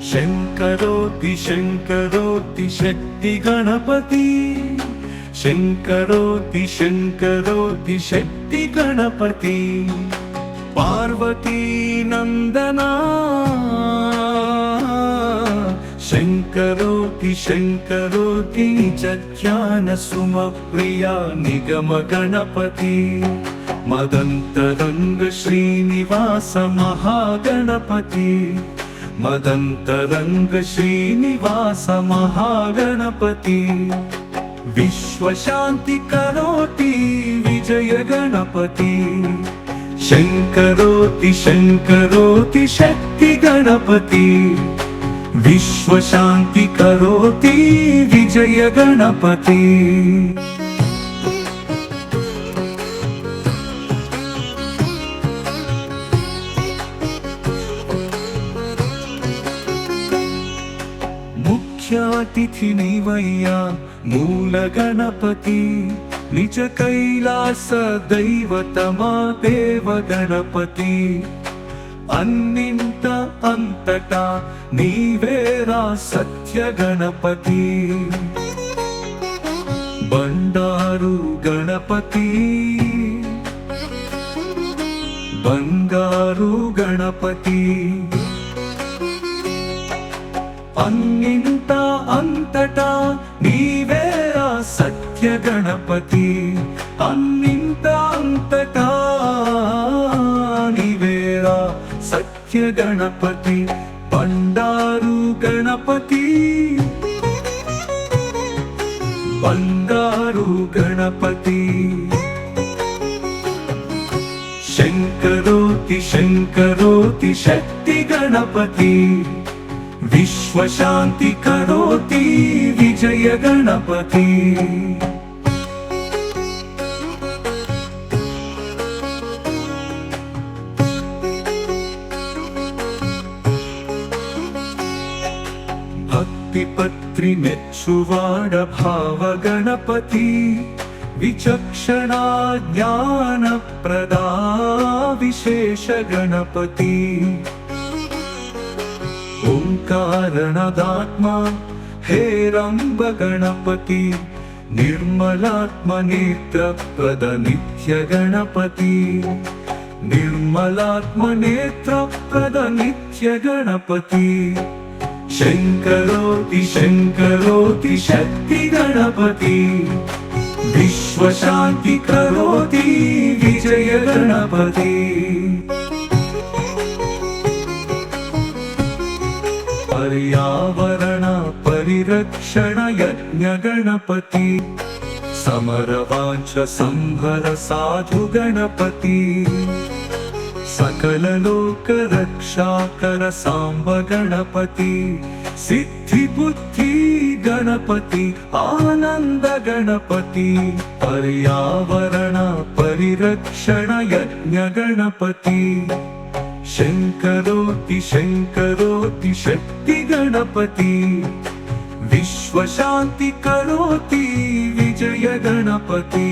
शङ्करोति शङ्करोति शक्ति गणपति शङ्करोति शङ्करोति शक्ति गणपति पार्वती नन्दना शङ्करोति शङ्करोति निजज्ञान सुमप्रिया निगम गणपति मदन्तरङ्ग श्रीनिवास महागणपति मदन्तरङ्ग श्रीनिवास महागणपति विश्वशान्ति करोति विजय गणपति शङ्करोति शङ्करोति शक्ति गणपति विश्वशान्ति करोति विजय गणपति मुख्यातिथि नीवय्या मूल गणपति निज कैलास दैवतमा देव गणपति अन्निंत अंतटा नीवेरा सत्य गणपति बंडारु गणपति बंगारु गणपति अन्निंत अंतटा नीवेरा सत्य गणपति अन्निंत अंतटा नीवेरा सत्य गणपति बंडारु गणपति बंगारु गणपति शङ्करोति शङ्करोति शक्ति गणपति विश्वशान्ति करोति विजय गणपति भक्तिपत्रि मेच्चुवाड भाव गणपति विचक्षणा ज्ञानप्रदा विशेष गणपति ओंकारणदात्मा हेरंब गणपति निर्मलात्मनेत्रप्रद नित्य गणपति निर्मलात्मनेत्रप्रद नित्य गणपति शङ्करोति शङ्करोति शक्ति गणपति विश्वशान्ति करोति विजय गणपति पर्यावरण परिरक्षण यज्ञ गणपति समरवांच संभर साधु गणपति सकल लोक रक्षाकर सांब गणपति सिद्धि बुद्धि गणपति आनंद गणपति पर्यावरण परिरक्षण यज्ञ गणपति शङ्करोति शङ्करोति शक्ति गणपति विश्वशान्ति करोति विजय गणपति